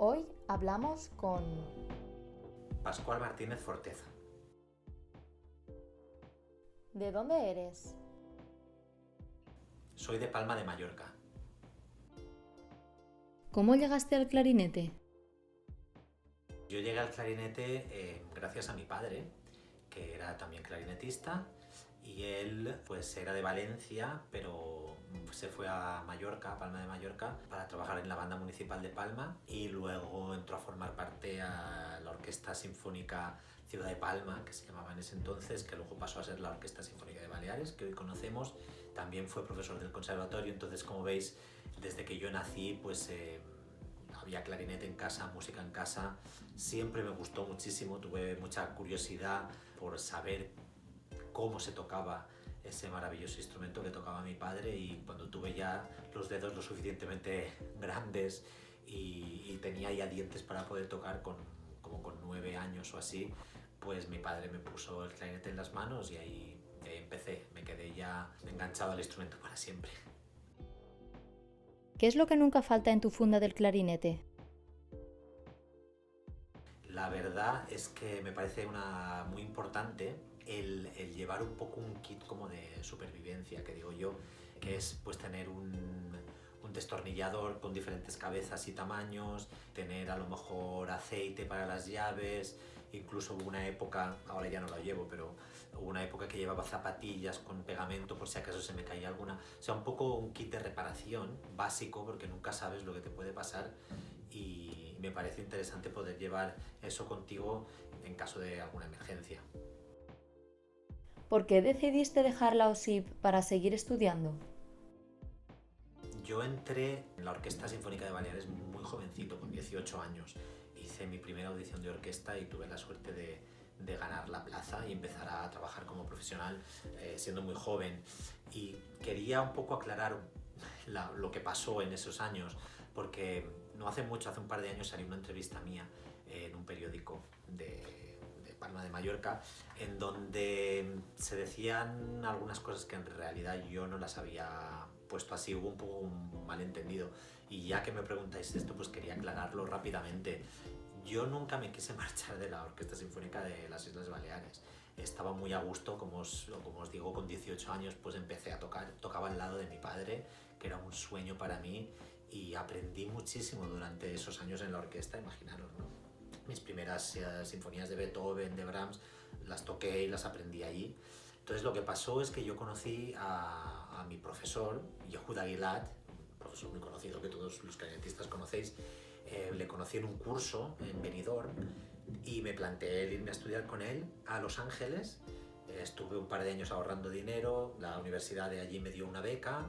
Hoy hablamos con Pascual Martínez Forteza. ¿De dónde eres? Soy de Palma de Mallorca. ¿Cómo llegaste al clarinete? Yo llegué al clarinete gracias a mi padre, que era también clarinetista, y él pues era de Valencia, pero se fue a Mallorca, a Palma de Mallorca, para trabajar en la banda municipal de Palma, y luego entró a formar parte a la Orquesta Sinfónica Ciudad de Palma, que se llamaba en ese entonces, que luego pasó a ser la Orquesta Sinfónica de Baleares, que hoy conocemos. También fue profesor del conservatorio. Entonces, como veis, desde que yo nací, pues había clarinete en casa, música en casa. Siempre me gustó muchísimo, tuve mucha curiosidad por saber cómo se tocaba ese maravilloso instrumento que tocaba mi padre, y cuando tuve ya los dedos lo suficientemente grandes y tenía ya dientes para poder tocar como con 9 años o así, pues mi padre me puso el clarinete en las manos y ahí empecé, me quedé ya enganchado al instrumento para siempre. ¿Qué es lo que nunca falta en tu funda del clarinete? La verdad es que me parece muy importante el llevar un poco un kit como de supervivencia, que digo yo, que es pues tener un destornillador con diferentes cabezas y tamaños, tener a lo mejor aceite para las llaves. Incluso hubo una época, ahora ya no la llevo, pero hubo una época que llevaba zapatillas con pegamento por si acaso se me caía alguna. O sea, un poco un kit de reparación básico, porque nunca sabes lo que te puede pasar, y me parece interesante poder llevar eso contigo en caso de alguna emergencia. ¿Por qué decidiste dejar la OSIP para seguir estudiando? Yo entré en la Orquesta Sinfónica de Baleares muy jovencito, con 18 años. Hice mi primera audición de orquesta y tuve la suerte de ganar la plaza y empezar a trabajar como profesional siendo muy joven. Y quería un poco aclarar lo que pasó en esos años, porque no hace mucho, hace un par de años salió una entrevista mía en un periódico de Palma de Mallorca, en donde se decían algunas cosas que en realidad yo no las había puesto así. Hubo un poco un malentendido, y ya que me preguntáis esto, pues quería aclararlo rápidamente. Yo nunca me quise marchar de la Orquesta Sinfónica de las Islas Baleares. Estaba muy a gusto, como os digo, con 18 años pues empecé a tocar, tocaba al lado de mi padre, que era un sueño para mí, y aprendí muchísimo durante esos años en la orquesta, imaginaros, ¿no? Mis primeras sinfonías de Beethoven, de Brahms, las toqué y las aprendí allí. Entonces lo que pasó es que yo conocí a mi profesor, Yehuda Gilad, un profesor muy conocido que todos los clarinetistas conocéis. Le conocí en un curso en Benidorm y me planteé el irme a estudiar con él a Los Ángeles. Estuve un par de años ahorrando dinero, la universidad de allí me dio una beca,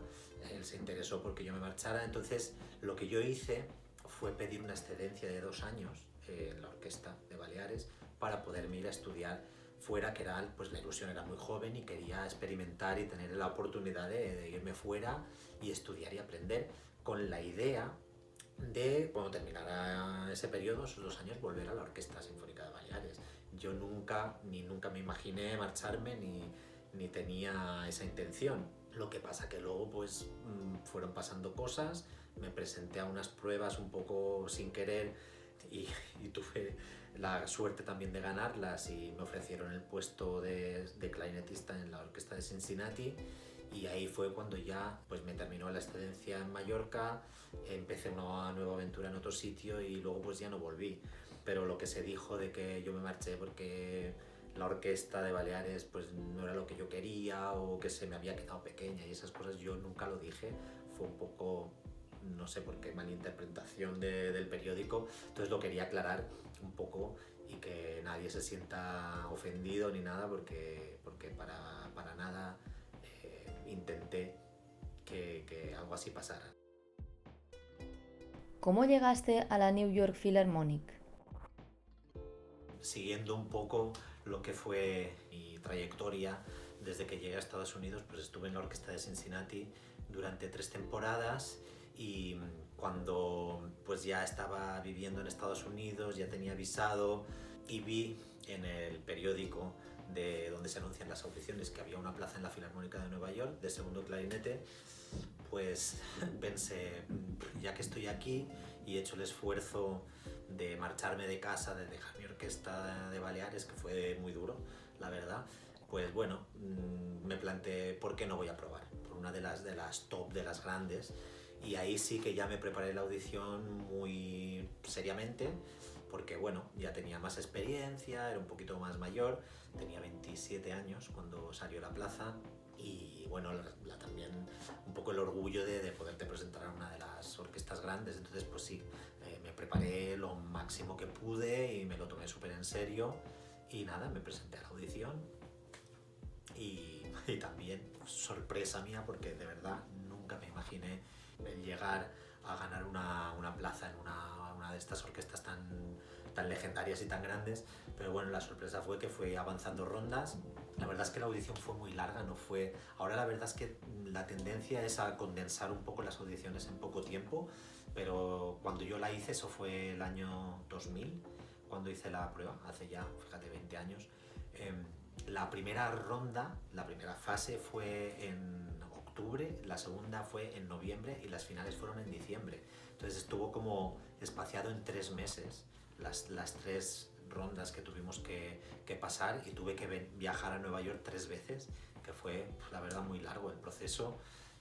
él se interesó porque yo me marchara. Entonces lo que yo hice fue pedir una excedencia de 2 años en la Orquesta de Baleares para poderme ir a estudiar fuera, que era, pues la ilusión, era muy joven y quería experimentar y tener la oportunidad de irme fuera y estudiar y aprender, con la idea de, cuando terminara ese periodo, esos 2 años, volver a la Orquesta Sinfónica de Baleares. Yo nunca me imaginé marcharme, ni tenía esa intención. Lo que pasa que luego pues fueron pasando cosas, me presenté a unas pruebas un poco sin querer y tuve la suerte también de ganarlas, y me ofrecieron el puesto de clarinetista en la Orquesta de Cincinnati, y ahí fue cuando ya pues me terminó la excedencia en Mallorca, empecé una nueva aventura en otro sitio y luego pues ya no volví. Pero lo que se dijo de que yo me marché porque la orquesta de Baleares pues no era lo que yo quería, o que se me había quedado pequeña y esas cosas, yo nunca lo dije. Fue un poco, no sé por qué, malinterpretación del periódico. Entonces lo quería aclarar un poco y que nadie se sienta ofendido ni nada, porque para nada intenté que algo así pasara. ¿Cómo llegaste a la New York Philharmonic? Siguiendo un poco lo que fue mi trayectoria desde que llegué a Estados Unidos, pues estuve en la Orquesta de Cincinnati durante 3 temporadas, y cuando pues ya estaba viviendo en Estados Unidos, ya tenía visado, y vi en el periódico de donde se anuncian las audiciones que había una plaza en la Filarmónica de Nueva York de segundo clarinete, pues pensé, ya que estoy aquí y he hecho el esfuerzo de marcharme de casa, de dejar mi orquesta de Baleares, que fue muy duro, la verdad, pues bueno, me planteé por qué no voy a probar por una de las top, de las grandes, y ahí sí que ya me preparé la audición muy seriamente, porque bueno, ya tenía más experiencia, era un poquito más mayor, tenía 27 años cuando salió la plaza, y bueno, también un poco el orgullo de poderte presentar a una de las orquestas grandes. Entonces pues sí, me preparé lo máximo que pude y me lo tomé súper en serio, y nada, me presenté a la audición y también sorpresa mía, porque de verdad nunca me imaginé el llegar a ganar una plaza en una de estas orquestas tan legendarias y tan grandes. Pero bueno, la sorpresa fue que fue avanzando rondas. La verdad es que la audición fue muy larga, no fue... Ahora la verdad es que la tendencia es a condensar un poco las audiciones en poco tiempo, pero cuando yo la hice, eso fue el año 2000, cuando hice la prueba, hace ya, fíjate, 20 años. La primera ronda, la primera fase fue en octubre, la segunda fue en noviembre y las finales fueron en diciembre. Entonces estuvo como espaciado en 3 meses las 3 rondas que tuvimos que pasar, y tuve que viajar a Nueva York 3 veces, que fue pues, la verdad muy largo el proceso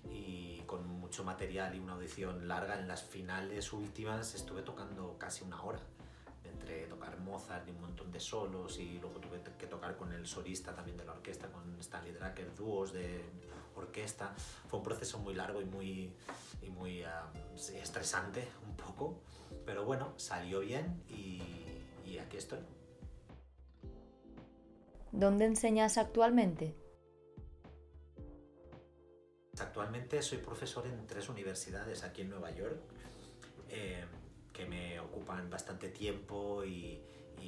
y con mucho material y una audición larga. En las finales últimas estuve tocando casi una hora, entre tocar Mozart y un montón de solos, y luego tuve que tocar con el solista también de la orquesta, con Stanley Drucker, dúos de orquesta. Fue un proceso muy largo y muy sí, estresante un poco, pero bueno, salió bien y aquí estoy. ¿Dónde enseñas actualmente? Actualmente soy profesor en 3 universidades aquí en Nueva York, eh, que me ocupan bastante tiempo, y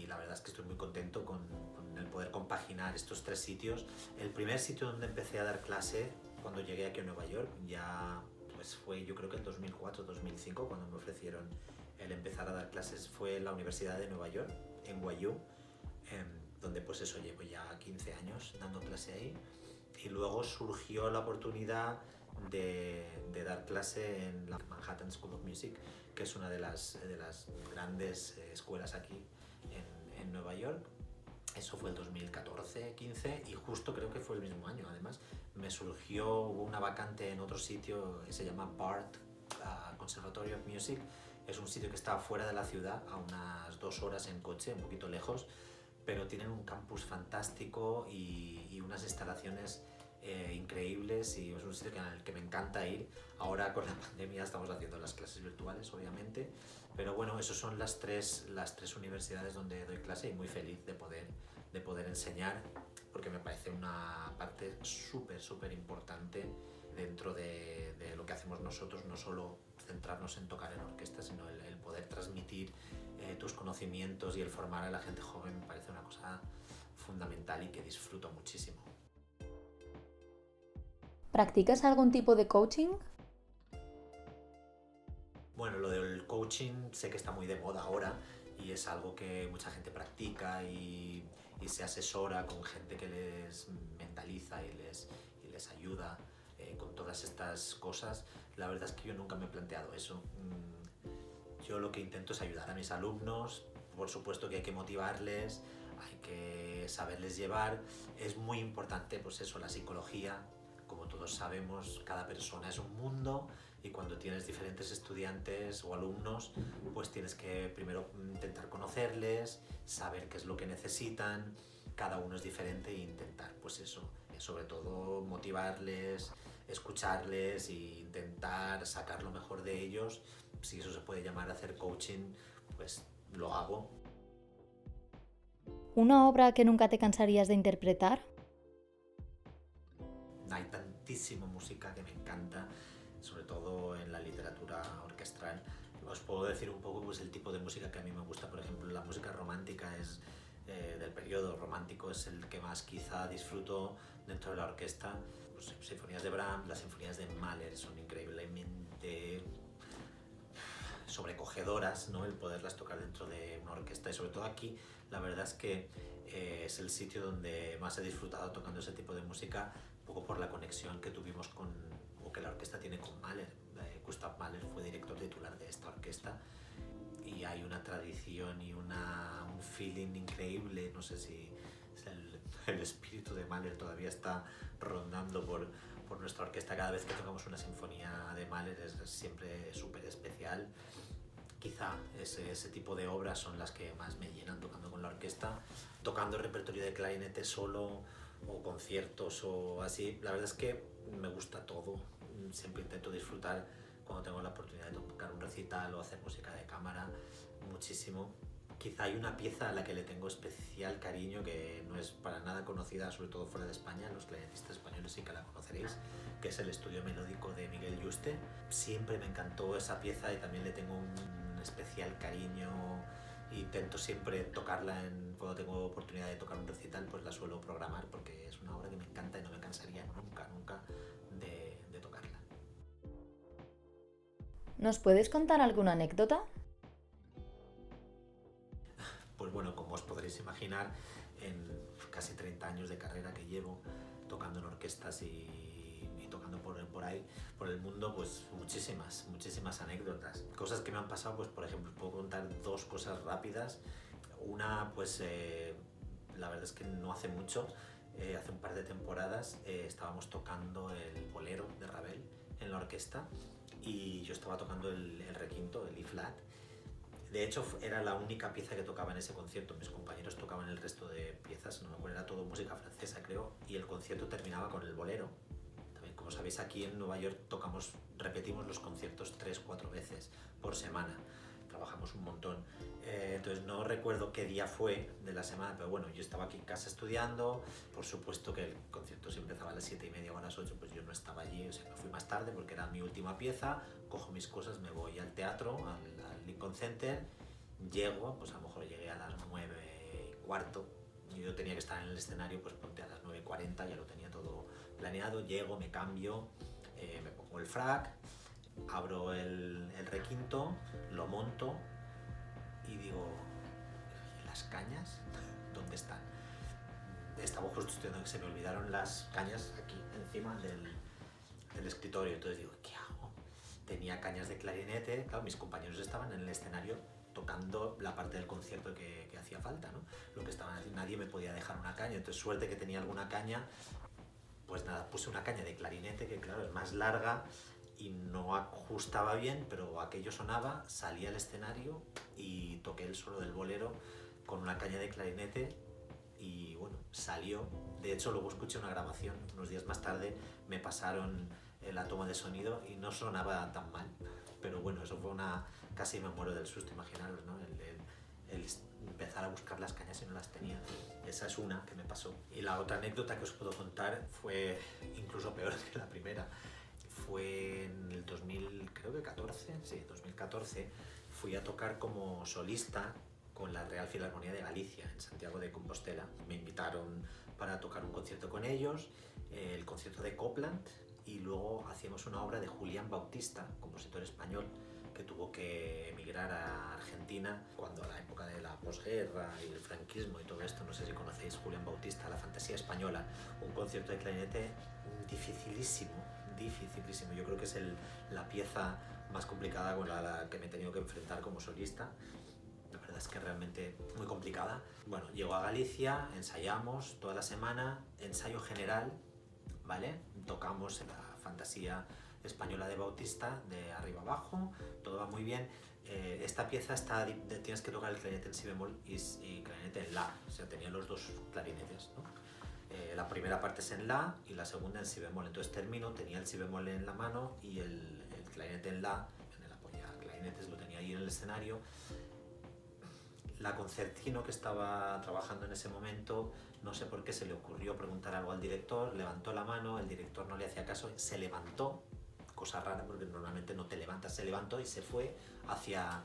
la verdad es que estoy muy contento con el poder compaginar estos 3 sitios. El primer sitio donde empecé a dar clase cuando llegué aquí a Nueva York ya pues fue, yo creo que en 2004-2005, cuando me ofrecieron el empezar a dar clases, fue en la Universidad de Nueva York, en NYU, donde pues eso, llevo ya 15 años dando clase ahí. Y luego surgió la oportunidad de dar clase en la Manhattan School of Music, que es una de las grandes escuelas aquí en Nueva York. Eso fue el 2014-15, y justo creo que fue el mismo año. Además, hubo una vacante en otro sitio que se llama BART, Conservatory of Music. Es un sitio que está fuera de la ciudad, a unas 2 horas en coche, un poquito lejos, pero tienen un campus fantástico y unas instalaciones increíbles, y es un sitio en el que me encanta ir. Ahora con la pandemia estamos haciendo las clases virtuales, obviamente, pero bueno, esas son las tres universidades donde doy clase, y muy feliz de poder enseñar, porque me parece una parte súper importante dentro de lo que hacemos nosotros, no solo centrarnos en tocar en orquesta, sino el poder transmitir tus conocimientos, y el formar a la gente joven me parece una cosa fundamental y que disfruto muchísimo. ¿Practicas algún tipo de coaching? Bueno, lo del coaching sé que está muy de moda ahora, y es algo que mucha gente practica y se asesora con gente que les mentaliza y les ayuda con todas estas cosas. La verdad es que yo nunca me he planteado eso. Yo lo que intento es ayudar a mis alumnos. Por supuesto que hay que motivarles, hay que saberles llevar. Es muy importante, pues eso, la psicología. Como todos sabemos, cada persona es un mundo, y cuando tienes diferentes estudiantes o alumnos, pues tienes que primero intentar conocerles, saber qué es lo que necesitan. Cada uno es diferente, e intentar, pues eso, sobre todo motivarles, escucharles e intentar sacar lo mejor de ellos. Si eso se puede llamar hacer coaching, pues lo hago. ¿Una obra que nunca te cansarías de interpretar? Hay tantísima música que me encanta, sobre todo en la literatura orquestral. Os puedo decir un poco pues, el tipo de música que a mí me gusta. Por ejemplo, la música romántica es del periodo romántico, es el que más quizá disfruto dentro de la orquesta. Pues, sinfonías de Brahms, las sinfonías de Mahler son increíblemente sobrecogedoras, ¿no? El poderlas tocar dentro de una orquesta, y sobre todo aquí la verdad es que es el sitio donde más he disfrutado tocando ese tipo de música, un poco por la conexión que tuvimos o que la orquesta tiene con Mahler. Gustav Mahler fue director titular de esta orquesta, y hay una tradición y un feeling increíble. No sé si es el espíritu de Mahler todavía está rondando por nuestra orquesta. Cada vez que tocamos una sinfonía de Mahler es siempre súper especial. Quizá ese tipo de obras son las que más me llenan tocando con la orquesta. Tocando el repertorio de clarinete solo o conciertos o así, la verdad es que me gusta todo. Siempre intento disfrutar cuando tengo la oportunidad de tocar un recital o hacer música de cámara muchísimo. Quizá hay una pieza a la que le tengo especial cariño, que no es para nada conocida, sobre todo fuera de España. Los clarinetistas españoles sí que la conoceréis, que es el Estudio Melódico de Miguel Yuste. Siempre me encantó esa pieza y también le tengo un especial cariño. Intento siempre tocarla cuando tengo oportunidad de tocar un recital, pues la suelo programar porque es una obra que me encanta y no me cansaría nunca de tocarla. ¿Nos puedes contar alguna anécdota? Pues bueno, como os podréis imaginar, en casi 30 años de carrera que llevo tocando en orquestas y tocando por ahí, por el mundo, pues muchísimas anécdotas. Cosas que me han pasado, pues por ejemplo, puedo contar dos cosas rápidas. Una, pues la verdad es que no hace mucho, hace un par de temporadas, estábamos tocando el bolero de Ravel en la orquesta y yo estaba tocando el requinto, el E-flat. De hecho, era la única pieza que tocaba en ese concierto. Mis compañeros tocaban el resto de piezas, no me acuerdo, era todo música francesa, creo, y el concierto terminaba con el bolero. También, como sabéis, aquí en Nueva York repetimos los conciertos 3-4 veces por semana. Trabajamos un montón. Entonces no recuerdo qué día fue de la semana, pero bueno, yo estaba aquí en casa estudiando. Por supuesto que el concierto se empezaba a las 7:30 o a las 8, pues yo no estaba allí, o sea, me fui más tarde porque era mi última pieza. Cojo mis cosas, me voy al teatro, al Lincoln Center. Llego, pues a lo mejor llegué a las 9:15. Yo tenía que estar en el escenario, pues ponte a las 9:40, ya lo tenía todo planeado. Llego, me cambio, me pongo el frac, abro el requinto, lo monto y digo, ¿y las cañas? ¿Dónde están? Estaba justo estudiando que se me olvidaron las cañas aquí encima del escritorio. Entonces digo, ¿qué hago? Tenía cañas de clarinete, claro, mis compañeros estaban en el escenario tocando la parte del concierto que hacía falta, ¿no? Lo que estaban haciendo, nadie me podía dejar una caña, entonces suerte que tenía alguna caña. Pues nada, puse una caña de clarinete que claro es más larga y no ajustaba bien, pero aquello sonaba, salí al escenario y toqué el solo del bolero con una caña de clarinete y bueno, salió. De hecho luego escuché una grabación, unos días más tarde me pasaron la toma de sonido y no sonaba tan mal, pero bueno, eso fue casi me muero del susto, imaginaros, ¿no? El empezar a buscar las cañas y no las tenía. Esa es una que me pasó. Y la otra anécdota que os puedo contar fue incluso peor que la primera. Fue en el 2014, fui a tocar como solista con la Real Filarmonía de Galicia en Santiago de Compostela. Me invitaron para tocar un concierto con ellos, el concierto de Copland, y luego hacíamos una obra de Julián Bautista, compositor español, que tuvo que emigrar a Argentina cuando a la época de la posguerra y el franquismo y todo esto. No sé si conocéis Julián Bautista, La Fantasía Española, un concierto de clarinete dificilísimo. Yo creo que es la pieza más complicada con la que me he tenido que enfrentar como solista. La verdad es que realmente muy complicada. Bueno, llego a Galicia, ensayamos toda la semana, ensayo general, ¿vale? Tocamos la Fantasía Española de Bautista de arriba abajo, todo va muy bien. Esta pieza tienes que tocar el clarinete en si bemol y clarinete en la, o sea, tenía los dos clarinetes, ¿no? La primera parte es en la y la segunda en si bemol, entonces tenía el si bemol en la mano y el clarinete en la, en el apoyaclarinetes lo tenía ahí en el escenario. La concertino que estaba trabajando en ese momento, no sé por qué se le ocurrió preguntar algo al director, levantó la mano, el director no le hacía caso, se levantó, cosa rara porque normalmente no te levantas, se levantó y se fue hacia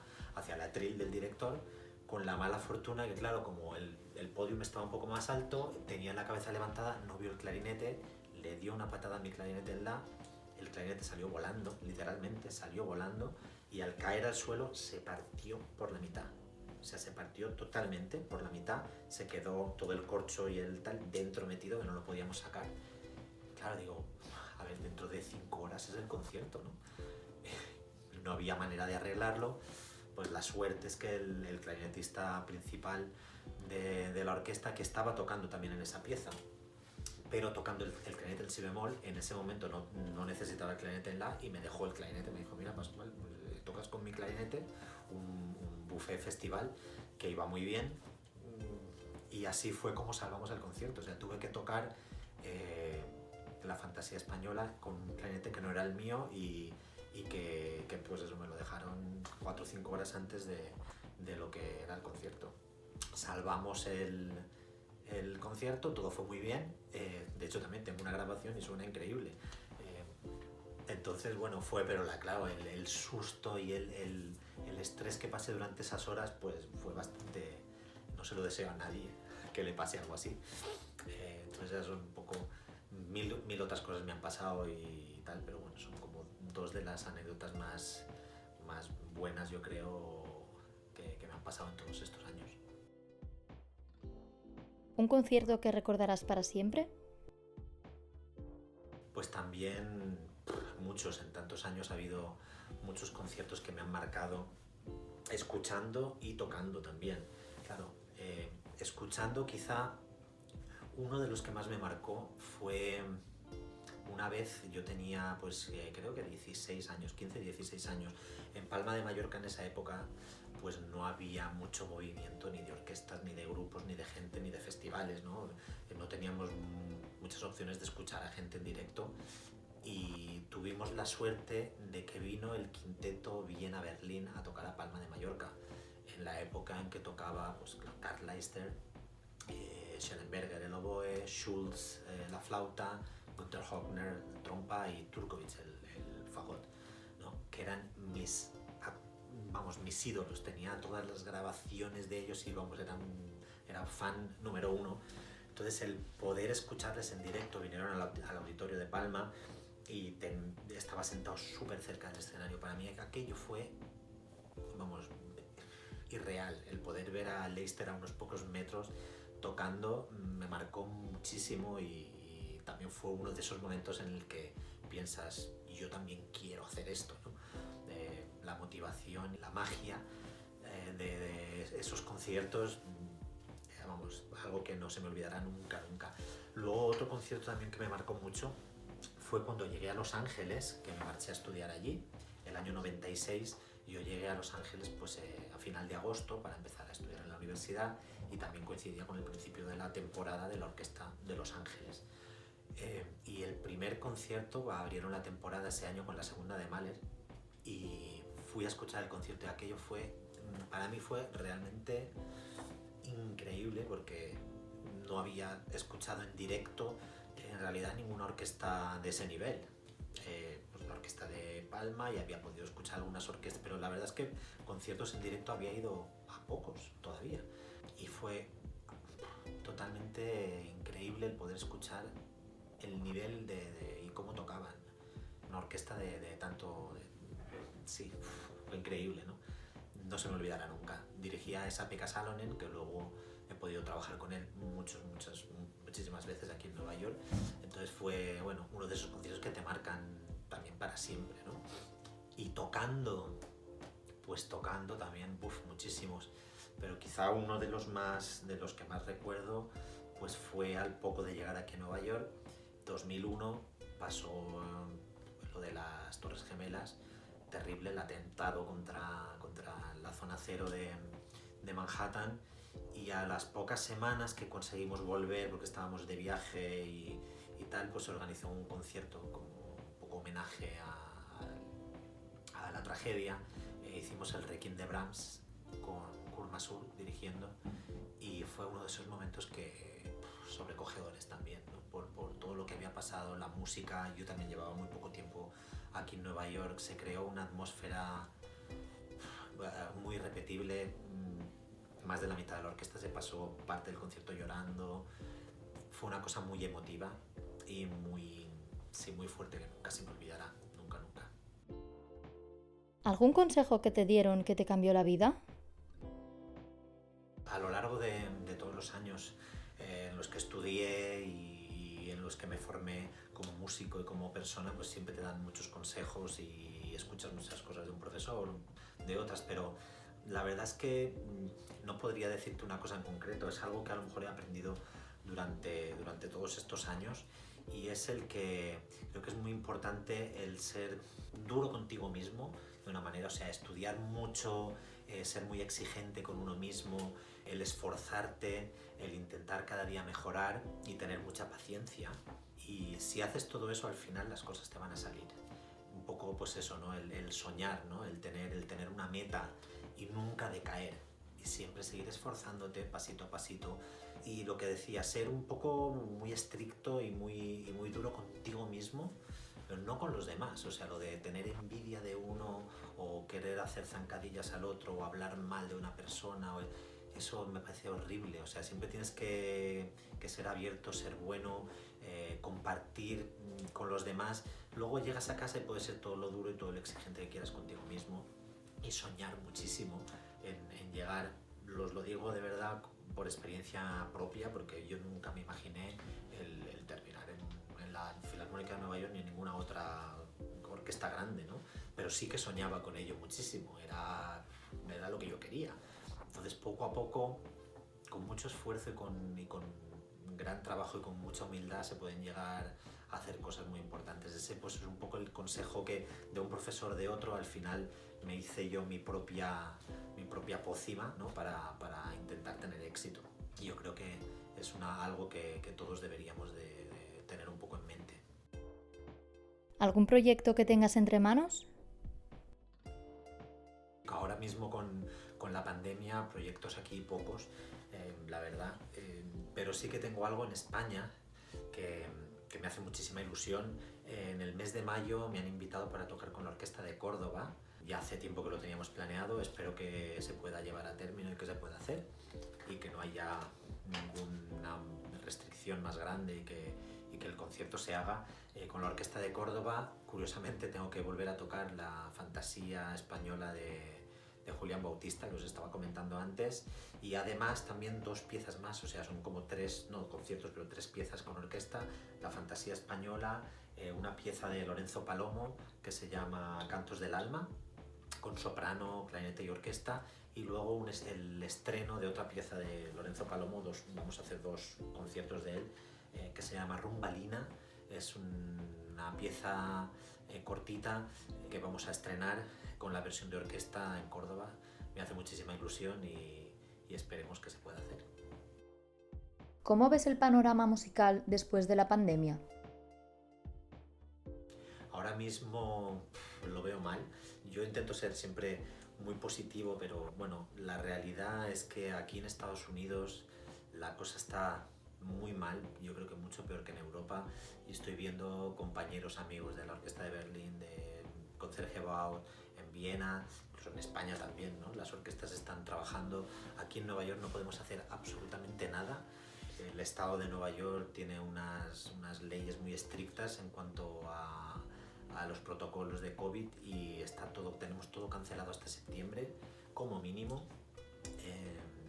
el atril del director, con la mala fortuna que claro, como el podium estaba un poco más alto, tenía la cabeza levantada, no vio el clarinete, le dio una patada a mi clarinete en la, el clarinete salió volando, literalmente salió volando, y al caer al suelo se partió por la mitad. O sea, se partió totalmente por la mitad, se quedó todo el corcho y el tal dentro metido que no lo podíamos sacar. Claro, digo, a ver, dentro de 5 horas es el concierto, ¿no? No había manera de arreglarlo. pues la suerte es que el clarinetista principal de la orquesta, que estaba tocando también en esa pieza, pero tocando el clarinete en si bemol, en ese momento no necesitaba el clarinete en la, y me dejó el clarinete, me dijo, mira Pascual, pues, tocas con mi clarinete, un buffet festival que iba muy bien, y así fue como salvamos el concierto. O sea, tuve que tocar la Fantasía Española con un clarinete que no era el mío, y que pues eso, me lo dejaron 4 o 5 horas antes de lo que era el concierto. Salvamos el concierto, todo fue muy bien, de hecho también tengo una grabación y suena increíble. Entonces, bueno, pero claro, el susto y el estrés que pasé durante esas horas, pues fue bastante, no se lo deseo a nadie que le pase algo así. Entonces esas son un poco, mil otras cosas me han pasado y tal, pero bueno, son como 2 de las anécdotas más buenas, yo creo, que me han pasado en todos estos años. ¿Un concierto que recordarás para siempre? Pues también muchos, en tantos años ha habido muchos conciertos que me han marcado, escuchando y tocando también. Claro, escuchando quizá uno de los que más me marcó fue una vez, yo tenía pues creo que 16 años, 15, 16 años, en Palma de Mallorca en esa época pues no había mucho movimiento ni de orquestas, ni de grupos, ni de gente, ni de festivales, ¿no? No teníamos muchas opciones de escuchar a gente en directo, y tuvimos la suerte de que vino el quinteto Viena-Berlín a tocar a Palma de Mallorca, en la época en que tocaba pues, Karl Leister, Schellenberger el oboe, Schulz la flauta, Günther Hoffner trompa y Turkovic el fagot, ¿no? Que eran mis ídolos. Tenía todas las grabaciones de ellos y era fan número 1. Entonces el poder escucharles en directo, vinieron al auditorio de Palma y estaba sentado súper cerca del escenario. Para mí aquello fue, irreal. El poder ver a Leister a unos pocos metros tocando me marcó muchísimo, y también fue uno de esos momentos en el que piensas, yo también quiero hacer esto, ¿no? La motivación, la magia de esos conciertos, algo que no se me olvidará nunca, nunca. Luego otro concierto también que me marcó mucho fue cuando llegué a Los Ángeles, que me marché a estudiar allí, el año 96. Yo llegué a Los Ángeles pues, a final de agosto para empezar a estudiar en la universidad, y también coincidía con el principio de la temporada de la Orquesta de Los Ángeles. Y el primer concierto, abrieron la temporada ese año con la segunda de Mahler, y fui a escuchar el concierto, y aquello para mí fue realmente increíble, porque no había escuchado en directo en realidad ninguna orquesta de ese nivel. Pues la orquesta de Palma, y había podido escuchar algunas orquestas, pero la verdad es que conciertos en directo había ido a pocos todavía, y fue totalmente increíble el poder escuchar el nivel y cómo tocaban una orquesta de tanto sí, fue increíble, ¿no? No se me olvidará nunca. Dirigía a Esa-Pekka Salonen, que luego he podido trabajar con él muchísimas veces aquí en Nueva York. Entonces fue uno de esos conciertos que te marcan también para siempre, ¿no? Y tocando también, muchísimos. Pero quizá uno de los que más recuerdo pues fue al poco de llegar aquí a Nueva York, 2001, pasó lo de las Torres Gemelas, terrible, el atentado contra la zona cero de Manhattan, y a las pocas semanas que conseguimos volver, porque estábamos de viaje y tal, pues se organizó un concierto como un poco homenaje a la tragedia. Hicimos el Requiem de Brahms con Kurt Masur dirigiendo, y fue uno de esos momentos sobrecogedores también, ¿no? por todo lo que había pasado, la música. Yo también llevaba muy poco tiempo aquí en Nueva York, se creó una atmósfera muy repetible. Más de la mitad de la orquesta se pasó parte del concierto llorando. Fue una cosa muy emotiva y muy fuerte, que nunca se me olvidará, nunca. ¿Algún consejo que te dieron que te cambió la vida? A lo largo de todos los años en los que estudié y en los que me formé como músico y como persona, pues siempre te dan muchos consejos y escuchas muchas cosas de un profesor, de otras, pero la verdad es que no podría decirte una cosa en concreto, es algo que a lo mejor he aprendido durante todos estos años, y es el que creo que es muy importante el ser duro contigo mismo de una manera, o sea, estudiar mucho, ser muy exigente con uno mismo, el esforzarte, el intentar cada día mejorar y tener mucha paciencia. Y si haces todo eso, al final las cosas te van a salir. Un poco pues eso, ¿no? El soñar, ¿no? El tener una meta y nunca decaer. Y siempre seguir esforzándote pasito a pasito. Y lo que decía, ser un poco muy estricto y muy duro contigo mismo, pero no con los demás. O sea, lo de tener envidia de uno o querer hacer zancadillas al otro o hablar mal de una persona, eso me parece horrible. O sea, siempre tienes que ser abierto, ser bueno, compartir con los demás. Luego llegas a casa y puedes ser todo lo duro y todo lo exigente que quieras contigo mismo y soñar muchísimo en llegar. Lo digo de verdad por experiencia propia, porque yo nunca me imaginé el terminar en la Filarmónica de Nueva York ni en ninguna otra orquesta grande, ¿no? Pero sí que soñaba con ello muchísimo, era lo que yo quería. Entonces, poco a poco, con mucho esfuerzo y con gran trabajo y con mucha humildad, se pueden llegar a hacer cosas muy importantes. Ese pues es un poco el consejo que de un profesor de otro, al final me hice yo mi propia pócima, ¿no? para intentar tener éxito. Y yo creo que es algo que todos deberíamos de tener un poco en mente. ¿Algún proyecto que tengas entre manos? Ahora mismo con la pandemia, proyectos aquí pocos, la verdad, pero sí que tengo algo en España que me hace muchísima ilusión. En el mes de mayo me han invitado para tocar con la Orquesta de Córdoba. Ya hace tiempo que lo teníamos planeado, espero que se pueda llevar a término y que se pueda hacer y que no haya ninguna restricción más grande y que el concierto se haga. Con la Orquesta de Córdoba, curiosamente, tengo que volver a tocar la fantasía española de Julián Bautista, que os estaba comentando antes, y además también 2 piezas más, o sea, son como 3, no conciertos, pero 3 piezas con orquesta, la fantasía española, una pieza de Lorenzo Palomo que se llama Cantos del Alma, con soprano, clarinete y orquesta, y luego el estreno de otra pieza de Lorenzo Palomo, vamos a hacer 2 conciertos de él, que se llama Rumbalina. Es una pieza cortita que vamos a estrenar con la versión de orquesta en Córdoba. Me hace muchísima ilusión y esperemos que se pueda hacer. ¿Cómo ves el panorama musical después de la pandemia? Ahora mismo lo veo mal. Yo intento ser siempre muy positivo, pero bueno, la realidad es que aquí en Estados Unidos la cosa está muy mal, yo creo que mucho peor que en Europa, y estoy viendo compañeros, amigos de la Orquesta de Berlín, de Concertgebouw en Viena, incluso en España también, ¿no? Las orquestas están trabajando. Aquí en Nueva York no podemos hacer absolutamente nada. El estado de Nueva York tiene unas leyes muy estrictas en cuanto a los protocolos de COVID y tenemos todo cancelado hasta septiembre como mínimo.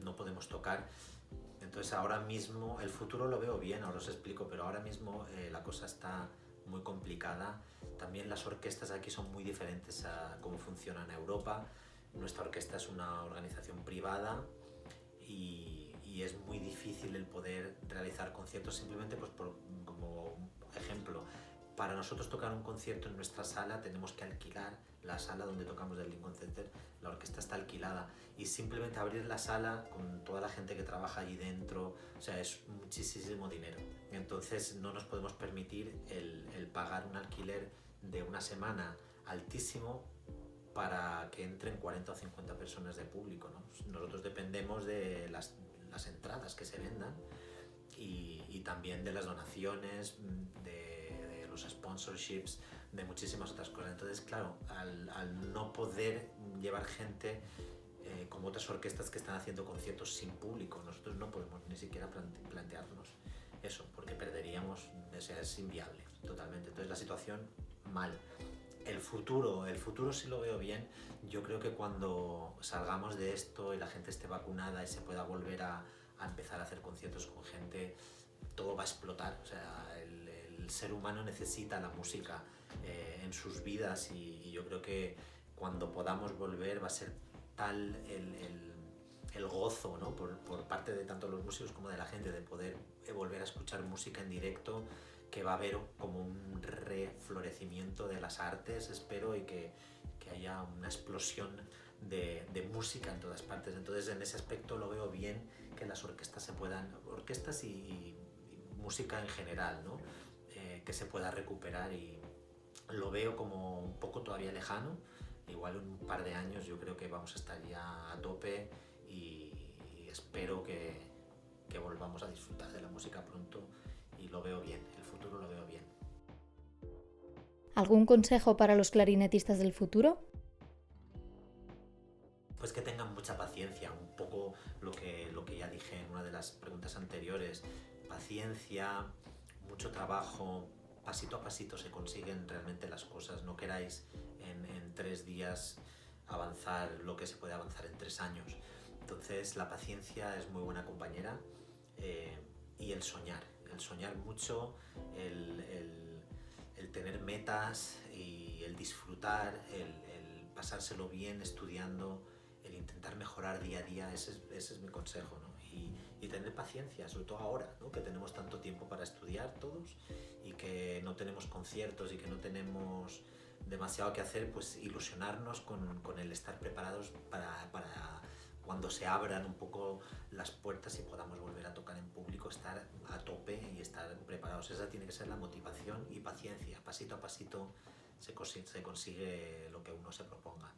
No podemos tocar. Entonces ahora mismo, el futuro lo veo bien, ahora os explico, pero ahora mismo la cosa está muy complicada. También las orquestas aquí son muy diferentes a cómo funciona en Europa. Nuestra orquesta es una organización privada y es muy difícil el poder realizar conciertos simplemente pues como ejemplo. Para nosotros tocar un concierto en nuestra sala tenemos que alquilar la sala donde tocamos el Lincoln Center, la orquesta está alquilada y simplemente abrir la sala con toda la gente que trabaja allí dentro, o sea, es muchísimo dinero. Entonces no nos podemos permitir el pagar un alquiler de una semana altísimo para que entren 40 o 50 personas de público, ¿no? Nosotros dependemos de las entradas que se vendan y también de las donaciones, de los sponsorships, de muchísimas otras cosas. Entonces, claro, al no poder llevar gente como otras orquestas que están haciendo conciertos sin público, nosotros no podemos ni siquiera plantearnos eso, porque perderíamos, o sea, es inviable totalmente. Entonces la situación mal. El futuro sí lo veo bien. Yo creo que cuando salgamos de esto y la gente esté vacunada y se pueda volver a empezar a hacer conciertos con gente, todo va a explotar. O sea, el ser humano necesita la música en sus vidas y yo creo que cuando podamos volver va a ser tal el gozo, ¿no? por parte de tanto los músicos como de la gente de poder volver a escuchar música en directo, que va a haber como un reflorecimiento de las artes, espero, y que haya una explosión de música en todas partes. Entonces, en ese aspecto lo veo bien, que las orquestas se puedan, orquestas y música en general, ¿no? Que se pueda recuperar, y lo veo como un poco todavía lejano. Igual en un par de años yo creo que vamos a estar ya a tope, y espero que volvamos a disfrutar de la música pronto, y lo veo bien, el futuro lo veo bien. ¿Algún consejo para los clarinetistas del futuro? Pues que tengan mucha paciencia, un poco lo que ya dije en una de las preguntas anteriores. Paciencia, mucho trabajo, pasito a pasito se consiguen realmente las cosas. No queráis en 3 días avanzar lo que se puede avanzar en 3 años. Entonces la paciencia es muy buena compañera, y el soñar mucho, el tener metas y el disfrutar, el pasárselo bien estudiando, el intentar mejorar día a día, ese es mi consejo, ¿no? Y tener paciencia, sobre todo ahora, ¿no? Que tenemos tanto tiempo para estudiar todos, y que no tenemos conciertos y que no tenemos demasiado que hacer, pues ilusionarnos con el estar preparados para cuando se abran un poco las puertas y podamos volver a tocar en público, estar a tope y estar preparados. Esa tiene que ser la motivación y paciencia. Pasito a pasito se consigue lo que uno se proponga.